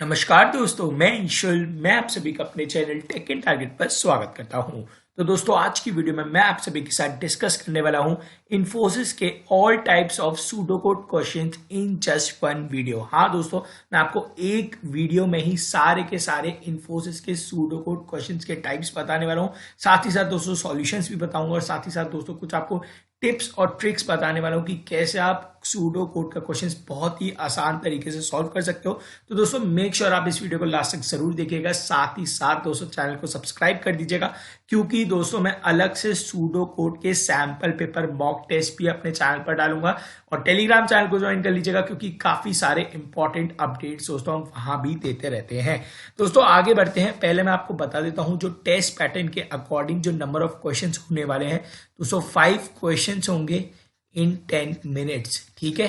नमस्कार दोस्तों, मैं ईश्वर। मैं आप सभी का अपने चैनल टेक एंड टारगेट पर स्वागत करता हूं। तो दोस्तों, आज की वीडियो में मैं आप सभी के साथ डिस्कस करने वाला हूं इन्फोसिस के all types of pseudocode questions in just one video. हाँ दोस्तों, मैं आपको एक वीडियो में ही सारे के सारे इन्फोसिस के सूडोकोड क्वेश्चंस के टाइप्स बताने वाला हूं। साथ ही साथ दोस्तों सॉल्यूशंस भी बताऊंगा और साथ ही साथ दोस्तों कुछ आपको टिप्स और ट्रिक्स बताने वाला हूं कि कैसे आप सूडो कोड का क्वेश्चंस बहुत ही आसान तरीके से सॉल्व कर सकते हो। तो दोस्तों मेक श्योर आप इस वीडियो को लास्ट तक जरूर देखिएगा। साथ ही साथ दोस्तों चैनल को सब्सक्राइब कर दीजिएगा, क्योंकि दोस्तों मैं अलग से सूडो कोड के सैंपल पेपर मॉक टेस्ट भी अपने चैनल पर डालूंगा। और टेलीग्राम चैनल को ज्वाइन कर लीजिएगा, क्योंकि काफी सारे इंपॉर्टेंट अपडेट्स दोस्तों हम वहां भी देते रहते हैं। दोस्तों आगे बढ़ते हैं। पहले मैं आपको बता देता हूं जो टेस्ट पैटर्न के अकॉर्डिंग जो नंबर ऑफ क्वेश्चन होने वाले हैं। दोस्तों 5 क्वेश्चन होंगे इन 10 मिनट्स। ठीक है,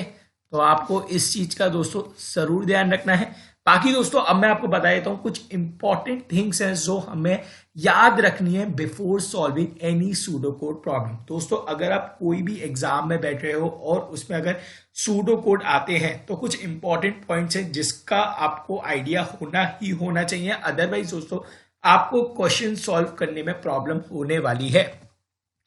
तो आपको इस चीज का दोस्तों जरूर ध्यान रखना है। बाकी दोस्तों अब मैं आपको बता देता हूं कुछ इंपॉर्टेंट थिंग्स हैं जो हमें याद रखनी है before solving any pseudo code problem. दोस्तों अगर आप कोई भी एग्जाम में बैठ रहे हो और उसमें अगर सूडो कोड आते हैं तो कुछ इंपॉर्टेंट पॉइंट्स हैं जिसका आपको आइडिया होना ही होना चाहिए। अदरवाइज दोस्तों आपको क्वेश्चन सॉल्व करने में प्रॉब्लम होने वाली है।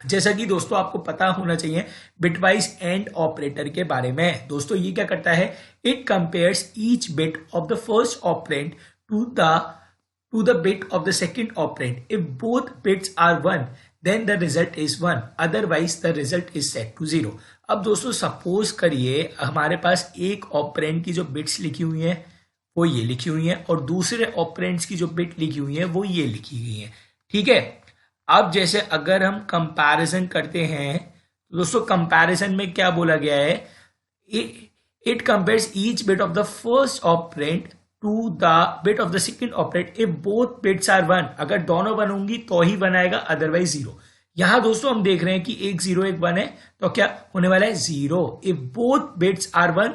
जैसा कि दोस्तों आपको पता होना चाहिए बिटवाइज एंड ऑपरेटर के बारे में। दोस्तों ये क्या करता है, it compares each bit of the first operand to the bit of the second operand. If both bits are 1 then the result is 1, otherwise the result is set to 0। अब दोस्तों सपोज करिए हमारे पास एक ऑपरेंड की जो bits लिखी हुई है वो ये लिखी हुई है और दूसरे ऑपरेंड्स की जो बिट लिखी हुई है वो ये लिखी हुई है। ठीक है, अब जैसे अगर हम कंपैरिजन करते हैं तो दोस्तों कंपैरिजन में क्या बोला गया है, it compares each bit of the first operand to the bit of the second operand if both bits are 1। अगर दोनों 1 होंगी तो ही 1 आएगा, अदरवाइज 0। यहां दोस्तों हम देख रहे हैं कि एक 0 एक 1 है, तो क्या होने वाला है 0। If both bits are 1,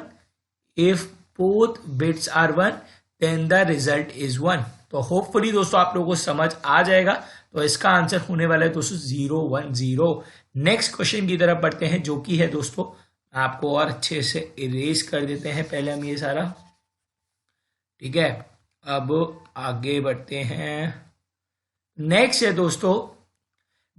if both bits are 1 then the result is 1। तो होपफुली दोस्तों आप लोगों को समझ आ जाएगा। तो इसका आंसर होने वाला है दोस्तों 0 1 0। नेक्स्ट क्वेश्चन की तरफ बढ़ते हैं, जो कि है दोस्तों आपको और अच्छे से इरेज कर देते हैं पहले हम ये सारा। ठीक है, अब आगे बढ़ते हैं। नेक्स्ट है दोस्तों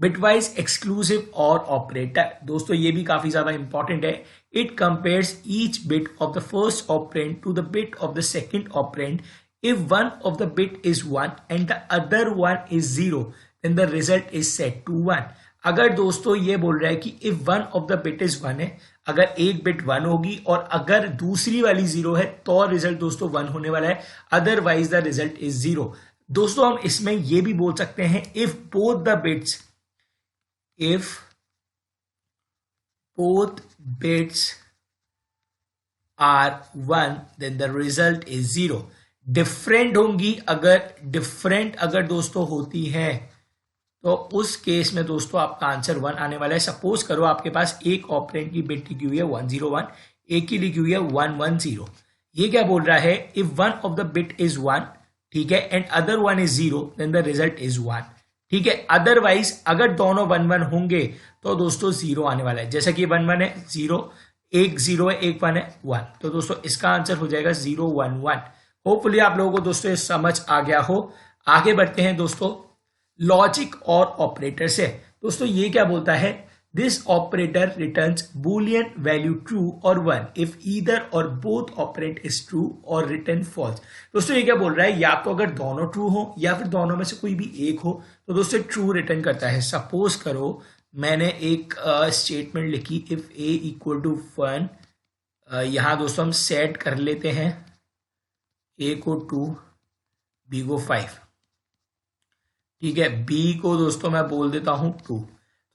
बिटवाइज एक्सक्लूसिव और ऑपरेटर। दोस्तों ये भी काफी ज्यादा इंपॉर्टेंट है। It compares each bit of the first operand to the bit of the second operand. If one of the bit is 1 and the other one is 0, then the result is set to 1. अगर दोस्तों ये बोल रहा है कि if one of the bit is 1 है, अगर एक बिट 1 होगी और अगर दूसरी वाली 0 है तो रिजल्ट दोस्तों 1 होने वाला है, अदरवाइज द रिजल्ट इज 0। दोस्तों हम इसमें ये भी बोल सकते हैं if both bits are 1 then the result is 0। Different होंगी, अगर दोस्तों होती है तो उस केस में दोस्तों आपका आंसर 1 आने वाला है। सपोज करो आपके पास एक ऑपरेंड की बिट लिखी हुई है 101, एक की लिखी हुई है 110। ये क्या बोल रहा है, if one of the bit is 1, ठीक है, and other one is 0 then the result is 1। ठीक है, अदरवाइज अगर दोनों 1 1 होंगे तो दोस्तों 0 आने वाला है। जैसा कि 1 1 है 0, एक 0 है एक 1 है 1, तो दोस्तों इसका आंसर हो जाएगा 0 1 1। होपफुली आप लोगों को दोस्तों ये समझ आ गया हो। आगे बढ़ते हैं दोस्तों लॉजिक और ऑपरेटर से। दोस्तों ये क्या बोलता है, this operator returns Boolean value true और 1 इफ ईदर और बोथ ऑपरेंड इज ट्रू और रिटर्न फॉल्स। दोस्तों ये क्या बोल रहा है, या तो अगर दोनों ट्रू हो या फिर दोनों में से कोई भी एक हो तो दोस्तों ट्रू रिटर्न करता है। सपोज करो मैंने एक स्टेटमेंट लिखी, इफ ए इक्वल टू 1। यहां दोस्तों हम सेट कर लेते हैं ए को 2, बी को 5। ठीक है, बी को दोस्तों मैं बोल देता हूं 2।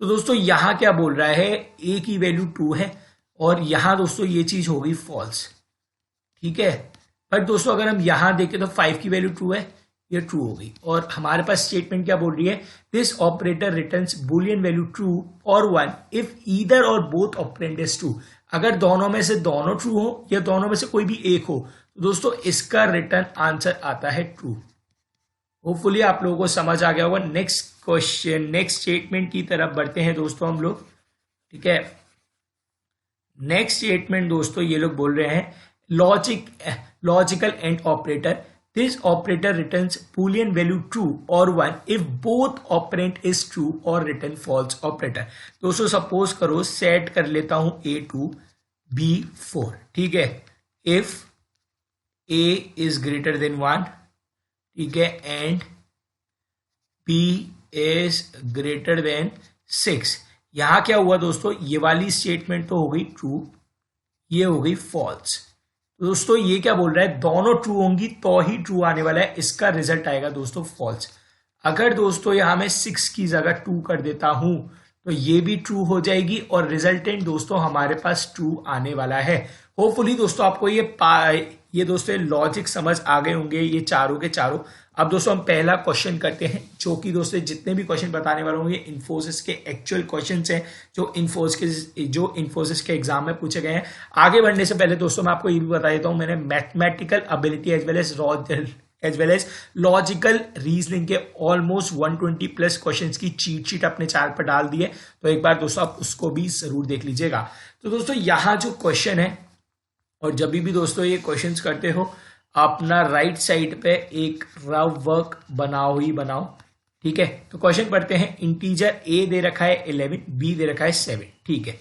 तो दोस्तों यहां क्या बोल रहा है, ए की वैल्यू 2 है और यहां दोस्तों ये चीज हो गई फॉल्स। ठीक है, बट दोस्तों अगर हम यहां देखें तो 5 की वैल्यू 2 है, ये ट्रू हो गई। और हमारे पास स्टेटमेंट क्या बोल रही है, this operator returns Boolean value true और 1 इफ ईदर और बोथ ऑपरेंड इज ट्रू। अगर दोनों में से दोनों ट्रू हो या दोनों में से कोई भी एक हो तो दोस्तों इसका रिटर्न आंसर आता है ट्रू। होपफुली आप लोगों को समझ आ गया होगा। नेक्स्ट क्वेश्चन, नेक्स्ट स्टेटमेंट की तरफ बढ़ते हैं दोस्तों हम लोग। ठीक है, नेक्स्ट स्टेटमेंट दोस्तों ये लोग बोल रहे हैं logical and operator This operator returns Boolean value true or 1 if both operand is true or return false operator. दोस्तों सपोज करो सेट कर लेता हूं A to B4, ठीक है. If A is greater than 1, ठीक है, and B is greater than 6. यहां क्या हुआ दोस्तों, ये वाली स्टेटमेंट तो हो गई ट्रू, ये हो गई फॉल्स. दोस्तों ये क्या बोल रहा है, दोनों ट्रू होंगी तो ही ट्रू आने वाला है, इसका रिजल्ट आएगा दोस्तों फॉल्स. अगर दोस्तों यहां मैं 6 की जगह 2 कर देता हूं तो ये भी ट्रू हो जाएगी और रिजल्टेंट दोस्तों हमारे पास ट्रू आने वाला है. होपफुली दोस्तों आपको ये दोस्तों लॉजिक समझ आ गए होंगे, ये चारों के चारों. अब दोस्तों हम पहला क्वेश्चन करते हैं, जो कि दोस्तों जितने भी क्वेश्चन बताने वाले होंगे इन्फोसिस के एक्चुअल क्वेश्चन्स हैं जो इन्फोसिस के एग्जाम में पूछे गए हैं. आगे बढ़ने से पहले दोस्तों मैं आपको ये भी बता देता हूं, मैंने mathematical ability as well as logical reasoning के ऑलमोस्ट 120 प्लस क्वेश्चंस की चीट शीट अपने चैनल पर डाल दी है, तो एक बार दोस्तों आप उसको भी जरूर देख लीजिएगा. तो दोस्तों यहाँ जो क्वेश्चन है, और जब भी दोस्तों ये क्वेश्चंस करते हो अपना राइट साइड पे एक रफ वर्क बनाओ, ठीक है. तो क्वेश्चन पढ़ते हैं. इंटीजर ए दे रखा है 11, बी दे रखा है 7, ठीक है.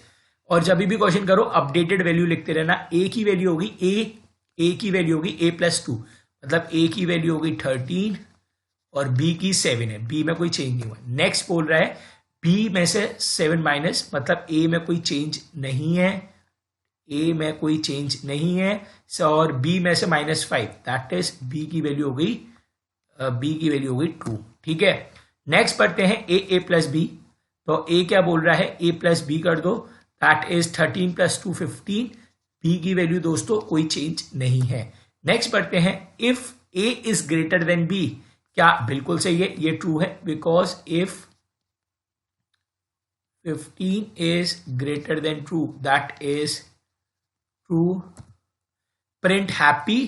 और जब भी क्वेश्चन करो अपडेटेड वैल्यू लिखते रहना. ए की वैल्यू होगी ए की वैल्यू होगी a+2, मतलब ए की वैल्यू होगी 13 और बी की 7 है, बी में कोई चेंज नहीं हुआ. नेक्स्ट बोल रहा है बी में से 7 माइनस, मतलब ए में कोई चेंज नहीं है, ए में कोई चेंज नहीं है, और बी में से -5, दैट इज बी की वैल्यू हो गई 2, ठीक है. नेक्स्ट पढ़ते हैं ए प्लस बी. तो ए क्या बोल रहा है, ए प्लस बी कर दो, दैट इज 13 + 2 15. बी की वैल्यू दोस्तों कोई चेंज नहीं है. नेक्स्ट पढ़ते हैं. If A is greater than B, क्या बिल्कुल सही है, ये ट्रू है, because if 15 is greater than true, that is true. Print happy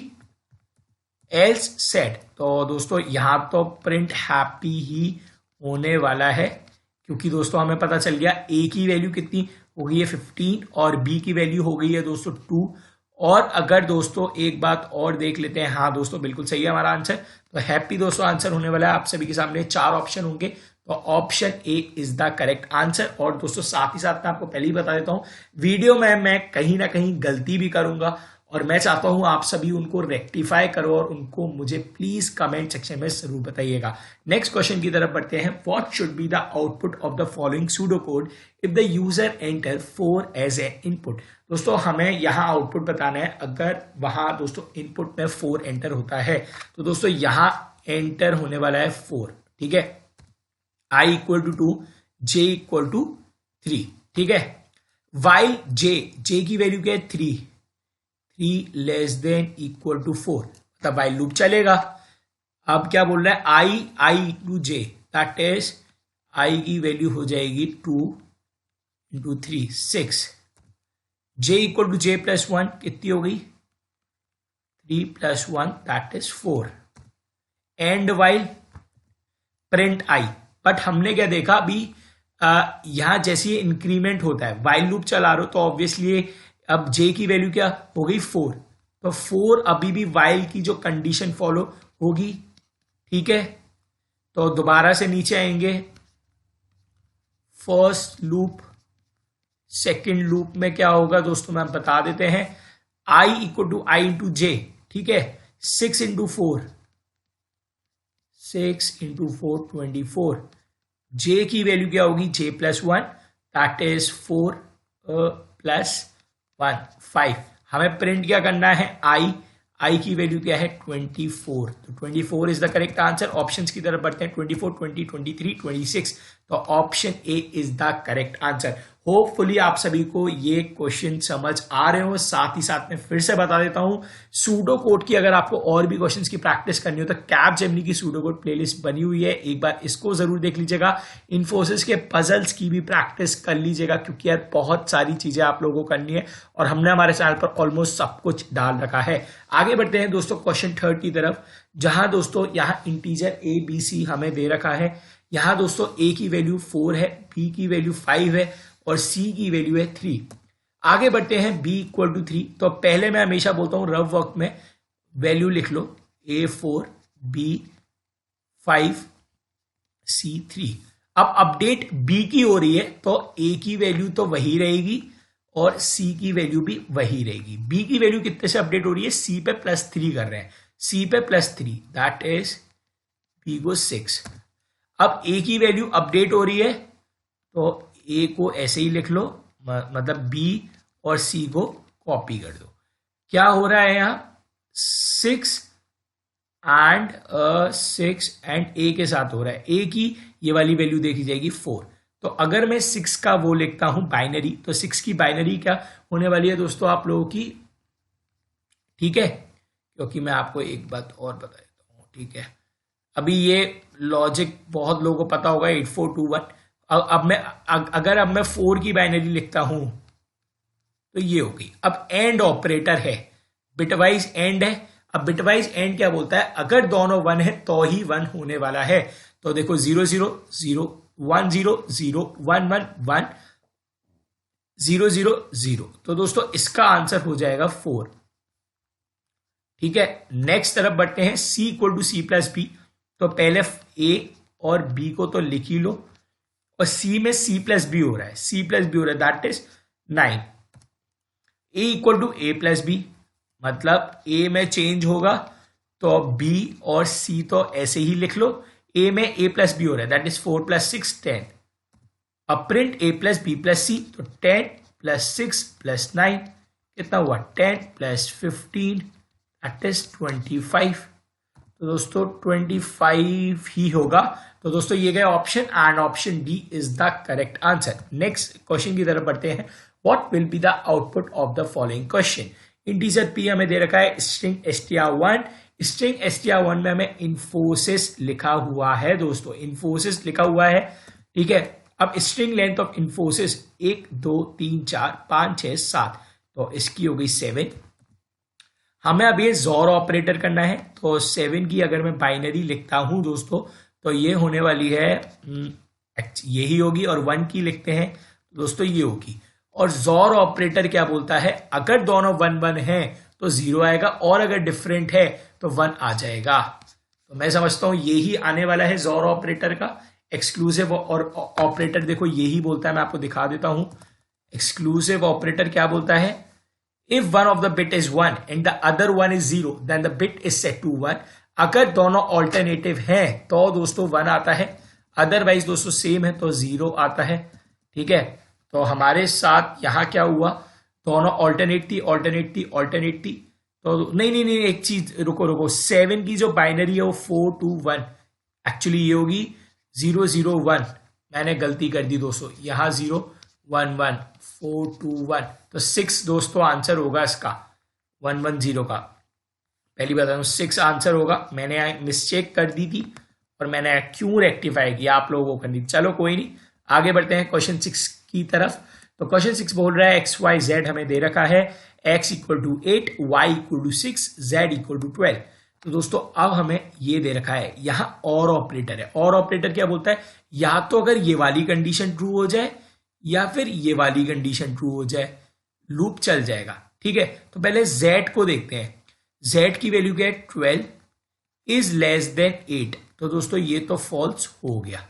else sad. तो दोस्तों यहां तो प्रिंट हैप्पी ही होने वाला है, क्योंकि दोस्तों हमें पता चल गया ए की वैल्यू कितनी हो गई है 15 और बी की वैल्यू हो गई है दोस्तों 2. और अगर दोस्तों एक बात और देख लेते हैं, हाँ दोस्तों बिल्कुल सही है हमारा आंसर. तो हैप्पी दोस्तों आंसर होने वाला है. आप सभी के सामने 4 ऑप्शन होंगे, तो option A is the correct answer. और दोस्तों साथ ही साथ मैं आपको पहले ही बता देता हूं, वीडियो में मैं कहीं ना कहीं गलती भी करूंगा और मैं चाहता हूं आप सभी उनको रेक्टिफाई करो और उनको मुझे प्लीज कमेंट सेक्शन में जरूर बताइएगा. नेक्स्ट क्वेश्चन की तरफ बढ़ते हैं. What should be the output of the following pseudo code if the user enter 4 as a input. दोस्तों हमें यहां आउटपुट बताना है. अगर वहां दोस्तों इनपुट में 4 एंटर होता है, तो दोस्तों यहां एंटर होने वाला है 4, ठीक है. I = 2, J = 3, ठीक है. वाइल J की वैल्यू क्या है 3 < 4, तब वाइल लूप चलेगा. अब क्या बोल रहा है I × J, that is I की वैल्यू हो जाएगी 2 × 3 6. J = J + 1 कितनी हो गई 3 + 1, that is 4. And while print I. But हमने क्या देखा अभी, यहां जैसे ये इंक्रीमेंट होता है, वाइल लूप चला रहे हो तो ऑब्वियसली अब J की वैल्यू क्या हो गई 4, तो 4 अभी भी वाइल की जो कंडीशन फॉलो होगी, ठीक है. तो दोबारा से नीचे आएंगे. फर्स्ट लूप सेकेंड लूप में क्या होगा दोस्तों मैं बता देते हैं. I = I × J, ठीक है. 6 × 4 24. J की वैल्यू क्या होगी J + 1, दैट इज 4 + 1 5. हमें प्रिंट क्या करना है I की वैल्यू क्या है 24, तो 24 is the correct answer. Options की तरफ बढ़ते हैं. 24 20 23 26, तो option A is the correct answer. Hopefully आप सभी को ये क्वेश्चन समझ आ रहे हो. साथ ही साथ में फिर से बता देता हूं, सूडो कोड की अगर आपको और भी क्वेश्चंस की प्रैक्टिस करनी हो तो कैपजेमिनी की सूडो कोड प्लेलिस्ट बनी हुई है, एक बार इसको जरूर देख लीजिएगा. इन्फोसिस के पजल्स की भी प्रैक्टिस कर लीजिएगा, क्योंकि यार बहुत सारी चीजें आप लोगों को करनी है और हमने हमारे चैनल पर ऑलमोस्ट सब कुछ डाल रखा है. आगे बढ़ते हैं दोस्तों क्वेश्चन 3 की तरफ, जहां दोस्तों यहाँ इंटीजर ABC हमें दे रखा है. यहाँ दोस्तों A की वैल्यू 4 है, B की वैल्यू 5 है और C की वैल्यू है 3. आगे बढ़ते हैं. B = 3. तो पहले मैं हमेशा बोलता हूं रफ वर्क में वैल्यू लिख लो. A4 B5 C3। अब अपडेट बी की हो रही है तो ए की वैल्यू तो वही रहेगी और सी की वैल्यू भी वही रहेगी। बी की वैल्यू कितने से अपडेट हो रही है, सी पे +3 कर रहे हैं, सी पे +3 दैट इज बी को 6। अब ए की वैल्यू अपडेट हो रही है तो ए को ऐसे ही लिख लो, मतलब बी और सी को कॉपी कर दो। क्या हो रहा है यहाँ, 6 एंड ए के साथ हो रहा है। ए की ये वाली वैल्यू देखी जाएगी 4। तो अगर मैं 6 का वो लिखता हूं बाइनरी, तो 6 की बाइनरी क्या होने वाली है दोस्तों आप लोगों की, ठीक है, क्योंकि मैं आपको एक बात और बता देता हूँ, ठीक है। अभी ये लॉजिक बहुत लोगों को पता होगा, 8421। अगर अब मैं 4 की बाइनरी लिखता हूं तो ये हो गई। अब एंड ऑपरेटर है, बिटवाइज एंड है। अब बिटवाइज एंड क्या बोलता है, अगर दोनों 1 है तो ही 1 होने वाला है। तो देखो 0 0 0 1 0 0 1 1 1 0 0 0। तो दोस्तों इसका आंसर हो जाएगा 4, ठीक है। नेक्स्ट तरफ बढ़ते हैं, C = C+B। तो पहले A और B को तो लिख ही लो, और C में C+B हो रहा है, C+B हो रहा है, दैट इज 9। A = A+B, मतलब A में चेंज होगा तो B और C तो ऐसे ही लिख लो। A में A+B हो रहा है, दैट इज 4 + 6 10। अब प्रिंट A+B + C, तो 10 + 6 + 9 कितना हुआ, 10 + 15 दैट इज 25। तो दोस्तों 25 ही होगा। तो दोस्तों ये गए option, and option D is the correct answer. Next question की तरफ बढ़ते हैं। What will be the output of the following question. Integer P हमें दे रखा है, स्ट्रिंग str1। स्ट्रिंग str1 में हमें इन्फोसिस लिखा हुआ है दोस्तों, इन्फोसिस लिखा हुआ है, ठीक है। अब स्ट्रिंग लेंथ ऑफ इन्फोसिस 1 2 3 4 5 6 7, तो इसकी हो गई 7। हमें अब ये जोर ऑपरेटर करना है, तो 7 की अगर मैं बाइनरी लिखता हूं दोस्तों तो ये होने वाली है, यही होगी। और 1 की लिखते हैं दोस्तों ये होगी। और जोर ऑपरेटर क्या बोलता है, अगर दोनों 1 1 हैं तो 0 आएगा, और अगर डिफरेंट है तो 1 आ जाएगा। तो मैं समझता हूं यही आने वाला है जोर ऑपरेटर का। एक्सक्लूसिव और ऑपरेटर देखो यही बोलता है, मैं आपको दिखा देता हूं। एक्सक्लूसिव ऑपरेटर क्या बोलता है, if one of the bit is 1 and the other one is 0 then the bit is set to 1। अगर दोनों ऑल्टरनेटिव हैं तो दोस्तों 1 आता है, अदरवाइज दोस्तों सेम है तो 0 आता है, ठीक है। तो हमारे साथ यहां क्या हुआ, दोनों ऑल्टरनेट थी, तो नहीं, एक चीज रुको, 7 की जो बाइनरी है वो 4 2 1, एक्चुअली ये होगी 0 0 1। मैंने गलती कर दी दोस्तों, यहां 0 1 1 4 2 1, तो 6 दोस्तों आंसर होगा इसका, 1 1 0 का। पहली बात है 6 आंसर होगा, मैंने मिस्टेक कर दी थी और मैंने क्यों रेक्टिफाई किया आप लोगों को करनी। चलो कोई नहीं, आगे बढ़ते हैं क्वेश्चन 6 की तरफ। तो क्वेश्चन 6 बोल रहा है XYZ हमें दे रखा है, X = 8 Y = 6 Z = 12। तो दोस्तों अब हमें ये दे रखा है, यहां और ऑपरेटर है। और ऑपरेटर क्या बोलता है, या तो अगर ये वाली कंडीशन ट्रू हो जाए या फिर ये वाली कंडीशन ट्रू हो जाए, लूप चल जाएगा, ठीक है। तो पहले Z को देखते हैं, Z की वैल्यू क्या है, 12 इज लेस देन 8। तो दोस्तों ये तो फॉल्स हो गया,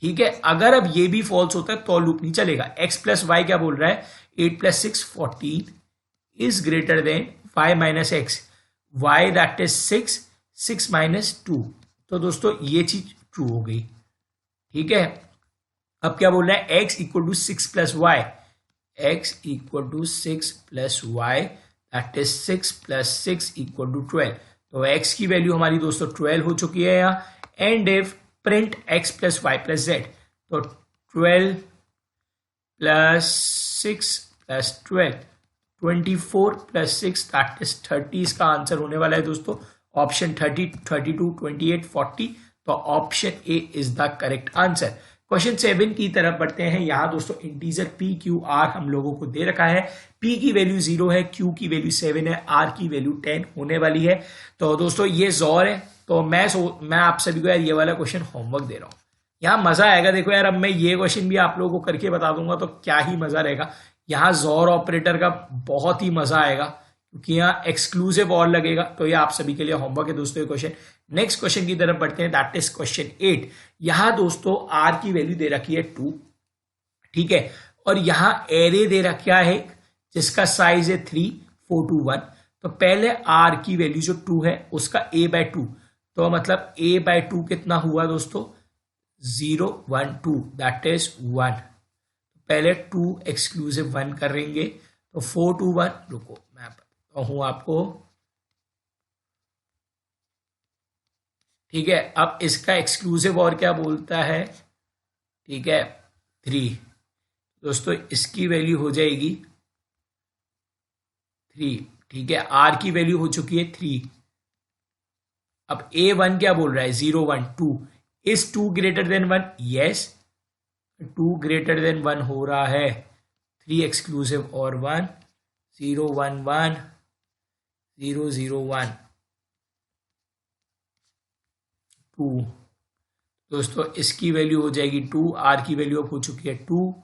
ठीक है। अगर अब ये भी फॉल्स होता है तो लूप नहीं चलेगा। X + Y क्या बोल रहा है, 8 + 6 14 is greater then y - x, y that is 6 6 - 2। तो दोस्तों ये चीज ट्रू हो गई, ठीक है। अब क्या बोल रहा है, x = 6 + y, x = 6 + y that is 6 + 6 = 12। तो x की वैल्यू हमारी दोस्तों 12 हो चुकी है यहाँ। And if print x + y + z, तो 12 + 6 + 12 24 + 6 दैट इज 30, इसका आंसर होने वाला है दोस्तों ऑप्शन 30 32 28 40। तो option A is the correct answer. Question 7 की तरफ बढ़ते हैं। यहां दोस्तों इंटीजर PQR हम लोगों को दे रखा है। P की वैल्यू 0 है, Q की वैल्यू 7 है, R की वैल्यू 10 होने वाली है। तो दोस्तों ये जोर है, तो मैं आप सभी को यार ये वाला क्वेश्चन होमवर्क दे रहा हूं, यहाँ मजा आएगा। देखो यार अब मैं ये क्वेश्चन भी आप लोगों को करके बता दूंगा तो क्या ही मजा रहेगा। यहाँ जोर ऑपरेटर का बहुत ही मजा आएगा, क्योंकि यहाँ एक्सक्लूसिव और लगेगा। तो ये आप सभी के लिए होमवर्क है दोस्तों ये क्वेश्चन। नेक्स्ट क्वेश्चन की तरफ बढ़ते हैं, दैट इज क्वेश्चन 8। यहाँ दोस्तों आर की वैल्यू दे रखी है 2, ठीक है, और यहाँ एरे दे रखा है जिसका साइज है 3, 4 to 1। तो पहले आर की वैल्यू जो 2 है उसका a/2, तो मतलब a/2 कितना हुआ दोस्तों, 0, 1, 2, दैट इज 1। पहले 2 एक्सक्लूसिव 1 करेंगे, तो 4 to 1, रुको मैं बताता हूं आपको, ठीक है। अब इसका एक्सक्लूसिव और क्या बोलता है, ठीक है, 3। दोस्तों इसकी वैल्यू हो जाएगी 3, ठीक है। आर की वैल्यू हो चुकी है 3। अब a1 क्या बोल रहा है, 0, 1, 2। Is 2 greater than 1, yes, 2 greater than 1 हो रहा है। 3 एक्सक्लूसिव और 1, 0, 1, 1, 0, 0, 1, 2। दोस्तों इसकी वैल्यू हो जाएगी 2, आर की वैल्यू अब हो चुकी है 2,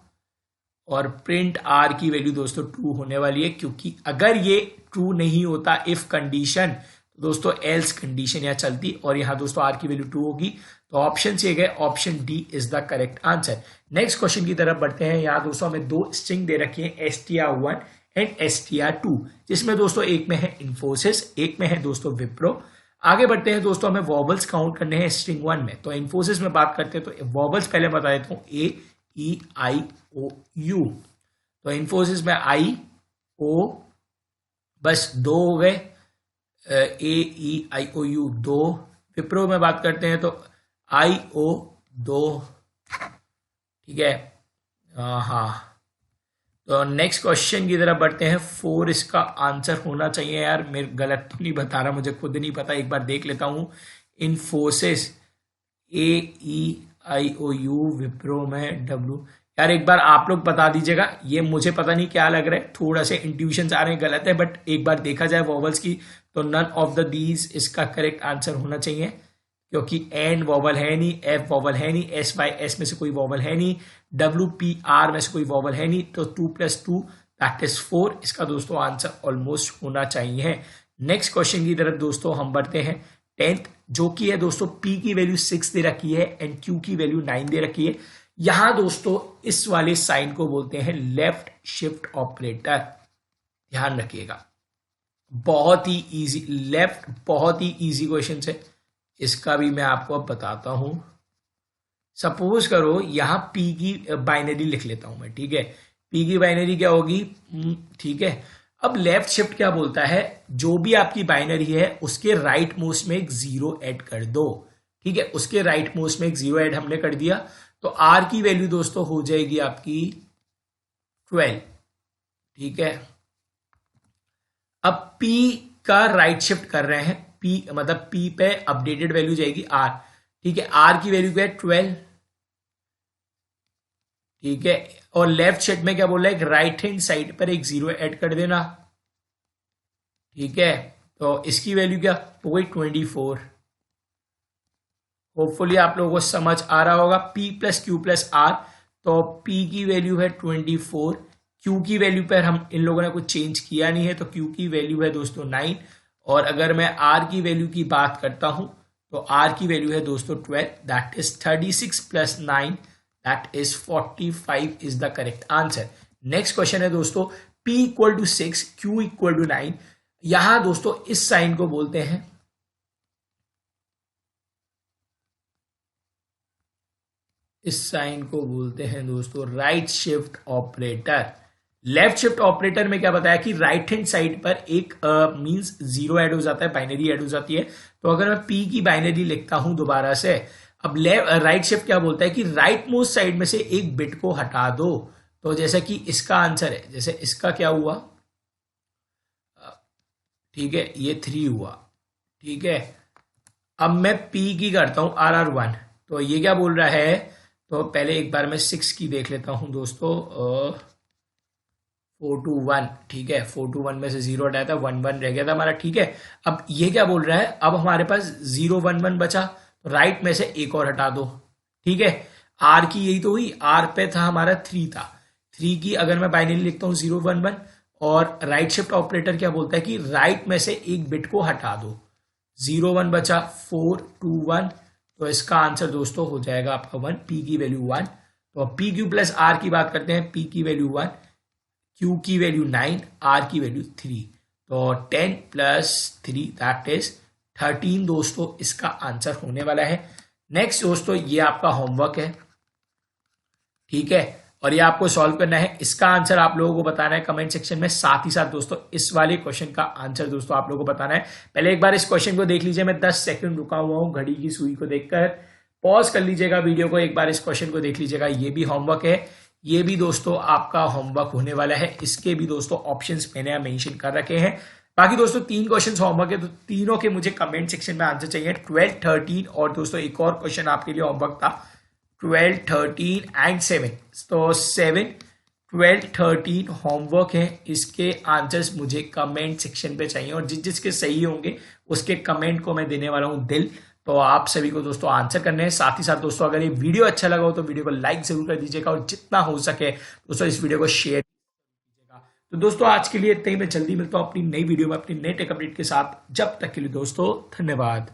और प्रिंट आर की वैल्यू दोस्तों 2 होने वाली है, क्योंकि अगर ये ट्रू नहीं होता इफ कंडीशन, तो दोस्तों एल्स कंडीशन यहाँ चलती, और यहाँ दोस्तों आर की वैल्यू 2 होगी। तो ऑप्शन से गए, option D is the correct answer. Next question की तरफ बढ़ते हैं। यहाँ दोस्तों हमें 2 स्ट्रिंग दे रखी है, str1 एंड str2, जिसमें दोस्तों एक में है इन्फोसिस, एक में है दोस्तों विप्रो। आगे बढ़ते हैं दोस्तों, हमें वॉबल्स काउंट करने हैं स्ट्रिंग 1 में। तो इन्फोसिस में बात करते हैं तो वॉबल्स पहले बता देता हूँ, A-E-I-O-U। तो इन्फोसिस में I-O बस 2 हो गए, A-E-I-O-U 2। विप्रो में बात करते हैं तो I-O 2, ठीक है। हाँ, तो नेक्स्ट क्वेश्चन की तरफ बढ़ते हैं। 4 इसका आंसर होना चाहिए यार, मेरे गलत तो नहीं बता रहा, मुझे खुद नहीं पता, एक बार देख लेता हूँ। इन्फोसिस AEIOU, विप्रो में W। यार एक बार आप लोग बता दीजिएगा, ये मुझे पता नहीं क्या लग रहा है, थोड़ा से इंट्यूशंस आ रहे हैं, गलत है, बट एक बार देखा जाए वॉवल्स की तो नन ऑफ द दीज इसका करेक्ट आंसर होना चाहिए, क्योंकि एंड वॉवल है नहीं, एफ वॉवल है नहीं, एस वाई एस में से कोई वॉवल है नहीं, डब्ल्यू पी आर में से कोई वॉवल है नहीं। तो 2 + 2 दैट इज 4, इसका दोस्तों आंसर ऑलमोस्ट होना चाहिए। नेक्स्ट क्वेश्चन की तरफ दोस्तों हम बढ़ते हैं। 10th जो कि है दोस्तों P की वैल्यू 6 दे रखी है एंड Q की वैल्यू 9 दे रखी है। यहां दोस्तों इस वाले साइन को बोलते हैं लेफ्ट शिफ्ट ऑपरेटर, ध्यान रखिएगा। बहुत ही इजी, लेफ्ट बहुत ही इजी क्वेश्चन है, इसका भी मैं आपको अब बताता हूं। सपोज करो यहां P की बाइनरी लिख लेता हूं मैं, ठीक है। P की बाइनरी क्या होगी, ठीक है। अब लेफ्ट शिफ्ट क्या बोलता है, जो भी आपकी बाइनरी है उसके राइट मोस्ट में एक 0 ऐड कर दो, ठीक है। उसके राइट मोस्ट में एक 0 ऐड हमने कर दिया, तो R की वैल्यू दोस्तों हो जाएगी आपकी 12, ठीक है। अब P का राइट शिफ्ट कर रहे हैं, P मतलब P पे अपडेटेड वैल्यू जाएगी R, ठीक है। R की वैल्यू क्या है 12, ठीक है। और लेफ्ट शिफ्ट में क्या बोल रहा है, एक राइट हैंड साइड पर एक 0 ऐड कर देना, ठीक है। तो इसकी वैल्यू क्या हो गई 24। होपफुली आप लोगों को समझ आ रहा होगा। P + Q + R, तो P की वैल्यू है 24, Q की वैल्यू पर हम इन लोगों ने कुछ चेंज किया नहीं है, तो Q की वैल्यू है दोस्तों 9। और अगर मैं R की वैल्यू की बात करता हूं तो R की वैल्यू है दोस्तों 12, that is 36 + 9 that is 45 is the correct answer. Next question है दोस्तों, P = 6, Q = 9। यहां दोस्तों इस साइन को बोलते हैं, इस साइन को बोलते हैं दोस्तों right shift operator. Left shift operator में क्या बताया कि राइट हैंड साइड पर एक मींस 0 ऐड हो जाता है, बाइनरी ऐड हो जाती है। तो अगर मैं P की बाइनरी लिखता हूं दोबारा से, अब राइट शिफ्ट क्या बोलता है कि राइट मोस्ट साइड में से एक बिट को हटा दो। तो जैसे कि इसका आंसर है, जैसे इसका क्या हुआ, ठीक है, ये 3 हुआ, ठीक है। अब मैं P की करता हूं RR1, तो ये क्या बोल रहा है, तो पहले एक बार मैं 6 की देख लेता हूं दोस्तों, 4 to 1, ठीक है। 4 to 1 में से 0 हटाया था, 1 1 रह गया था हमारा, ठीक है। अब ये क्या बोल रहा है, अब हमारे पास 0 1 1 बचा, तो राइट में से एक और हटा दो, ठीक है। R की यही तो हुई, R पे था हमारा 3 था, 3 की अगर मैं बाइनरी लिखता हूँ 0 1 1, और राइट शिफ्ट ऑपरेटर क्या बोलता है कि राइट में से एक बिट को हटा दो। 0 1 बचा, 4 2 1, तो इसका आंसर दोस्तों हो जाएगा आपका 1, पी की वैल्यू 1। तो अब पी क्यू प्लस आर की बात करते हैं, पी की वैल्यू 1, क्यू की वैल्यू 9, आर की वैल्यू 3। तो 10 प्लस 3 दैट इज 13 दोस्तों इसका आंसर होने वाला है। नेक्स्ट दोस्तों ये आपका होमवर्क है, ठीक है, और ये आपको सॉल्व करना है। इसका आंसर आप लोगों को बताना है कमेंट सेक्शन में। साथ ही साथ दोस्तों इस वाले क्वेश्चन का आंसर दोस्तों आप लोगों को बताना है। पहले एक बार इस क्वेश्चन को देख लीजिए, मैं 10 सेकंड रुका हुआ हूं घड़ी की सुई को देखकर। पॉज कर लीजिएगा वीडियो को, एक बार इस क्वेश्चन को देख लीजिएगा। ये भी होमवर्क है, ये भी दोस्तों आपका होमवर्क होने वाला है। इसके भी दोस्तों ऑप्शंस मैंने मेंशन कर रखे हैं। बाकी दोस्तों 3 क्वेश्चन होमवर्क है, तो तीनों के मुझे कमेंट सेक्शन में आंसर चाहिए, 12 13, और दोस्तों एक और क्वेश्चन आपके लिए होमवर्क था 12 13 एंड 7। तो 7 12 13 होमवर्क है, इसके आंसर्स मुझे कमेंट सेक्शन पे चाहिए, और जिसके सही होंगे उसके कमेंट को मैं देने वाला हूं दिल। तो आप सभी को दोस्तों आंसर करने हैं। साथ ही साथ दोस्तों अगर ये वीडियो अच्छा लगा हो तो वीडियो को लाइक जरूर कर दीजिएगा, और जितना हो सके दोस्तों इस वीडियो को शेयर कीजिएगा। तो दोस्तों आज के लिए इतना ही, मैं जल्दी मिलता हूं अपनी नई वीडियो में अपनी नई टेक अपडेट के साथ। जब तक के लिए दोस्तों धन्यवाद।